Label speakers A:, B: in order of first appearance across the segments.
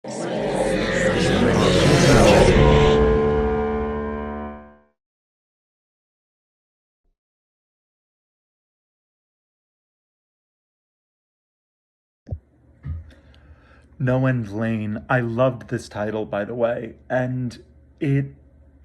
A: No End Lane. I loved this title, by the way, and it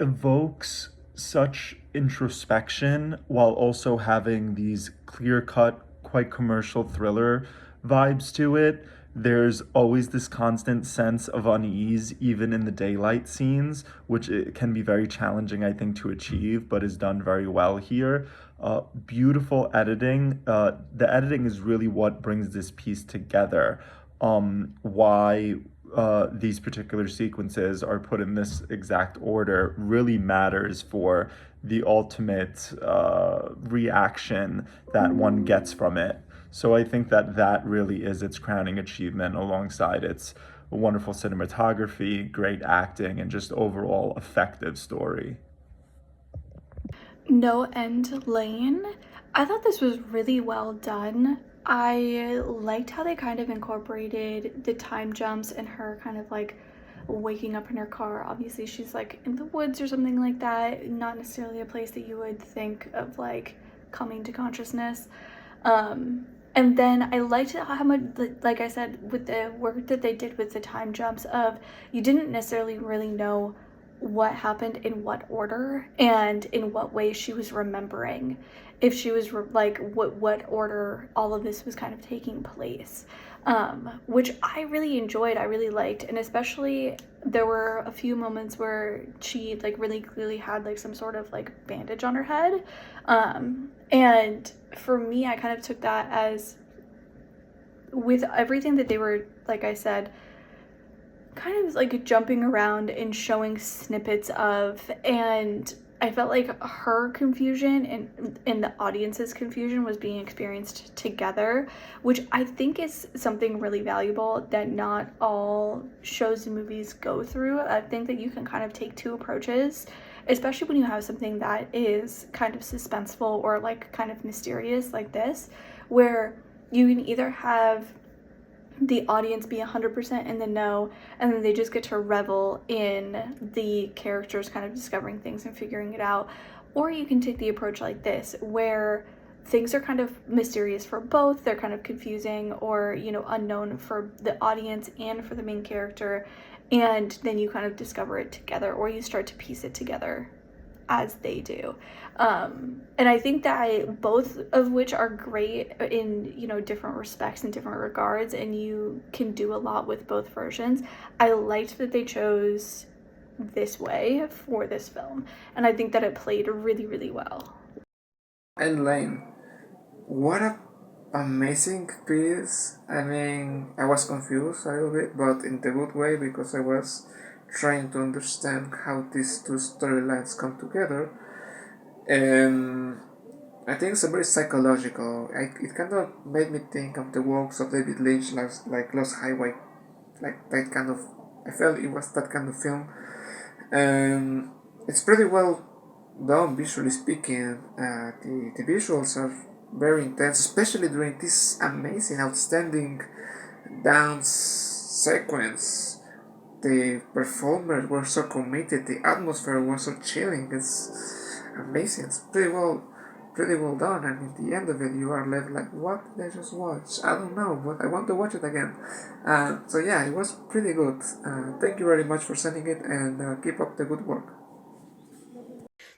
A: evokes such introspection while also having these clear cut, quite commercial thriller vibes to it. There's always this constant sense of unease, even in the daylight scenes, which it can be very challenging, I think, to achieve, but is done very well here. Beautiful editing. The editing is really what brings this piece together. Why these particular sequences are put in this exact order really matters for the ultimate reaction that one gets from it. So I think that that really is its crowning achievement alongside its wonderful cinematography, great acting, and just overall effective story.
B: No End Lane. I thought this was really well done. I liked how they kind of incorporated the time jumps and her kind of like waking up in her car. Obviously, she's like in the woods or something like that, not necessarily a place that you would think of like coming to consciousness. And then I liked how much, like I said, with the work that they did with the time jumps of you didn't necessarily really know what happened in what order and in what way she was remembering, if she was like what order all of this was kind of taking place, which I really enjoyed, I really liked. And especially there were a few moments where she like really clearly had like some sort of like bandage on her head, and for me I kind of took that as, with everything that they were, like I said, kind of like jumping around and showing snippets of, and I felt like her confusion and the audience's confusion was being experienced together, which I think is something really valuable that not all shows and movies go through. I think that you can kind of take two approaches, especially when you have something that is kind of suspenseful or like kind of mysterious like this, where you can either have the audience be 100% in the know and then they just get to revel in the characters kind of discovering things and figuring it out, or you can take the approach like this where things are kind of mysterious for both, they're kind of confusing or unknown for the audience and for the main character, and then you kind of discover it together or you start to piece it together as they do. And I think that both of which are great in different respects and different regards, and you can do a lot with both versions. I liked that they chose this way for this film, and I think that it played really, really well.
C: And Lane, what a amazing piece. I mean, I was confused a little bit, but in the good way because I was trying to understand how these two storylines come together. And I think it's a very psychological. It kind of made me think of the works of David Lynch, like Lost Highway, like that kind of. I felt it was that kind of film. And it's pretty well done visually speaking. The visuals are very intense, especially during this amazing, outstanding dance sequence. The performers were so committed, the atmosphere was so chilling. It's amazing. It's pretty well done. And in the end of it, you are left like, what did I just watch? I don't know, but I want to watch it again. So yeah, it was pretty good. Thank you very much for sending it, and keep up the good work.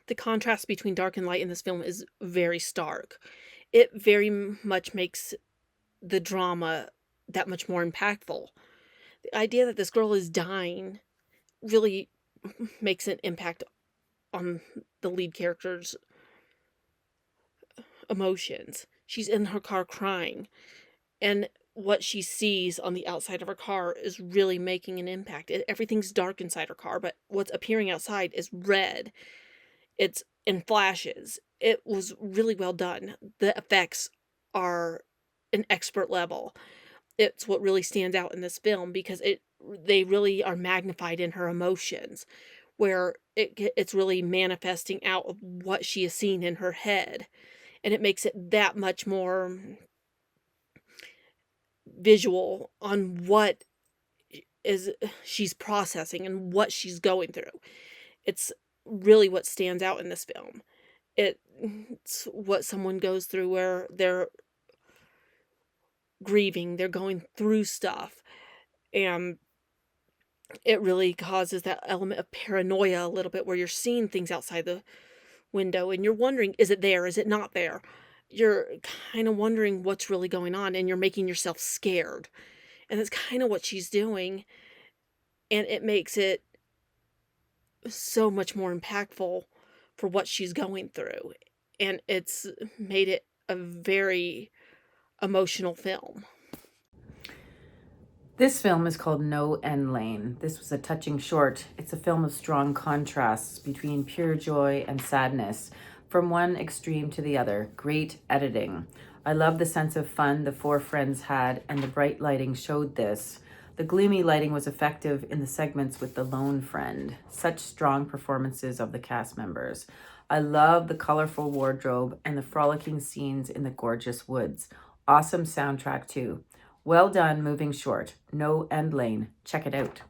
D: The contrast between dark and light in this film is very stark. It very much makes the drama that much more impactful. The idea that this girl is dying really makes an impact on the lead character's emotions. She's in her car crying, and what she sees on the outside of her car is really making an impact. Everything's dark inside her car, but what's appearing outside is red. It's in flashes. It was really well done. The effects are an expert level. It's what really stands out in this film because they really are magnified in her emotions, where it's really manifesting out of what she is seeing in her head, and it makes it that much more visual on what is she's processing and what she's going through. It's really what stands out in this film. It's what someone goes through where they're grieving, they're going through stuff, and it really causes that element of paranoia a little bit where you're seeing things outside the window and you're wondering, is it there? Is it not there? You're kind of wondering what's really going on and you're making yourself scared. And that's kind of what she's doing. And it makes it so much more impactful for what she's going through. And it's made it a very emotional film.
E: This film is called No End Lane. This was a touching short. It's a film of strong contrasts between pure joy and sadness, from one extreme to the other. Great editing. I love the sense of fun the four friends had, and the bright lighting showed this. The gloomy lighting was effective in the segments with the lone friend. Such strong performances of the cast members. I love the colorful wardrobe and the frolicking scenes in the gorgeous woods. Awesome soundtrack too. Well done moving short. No End Lane. Check it out.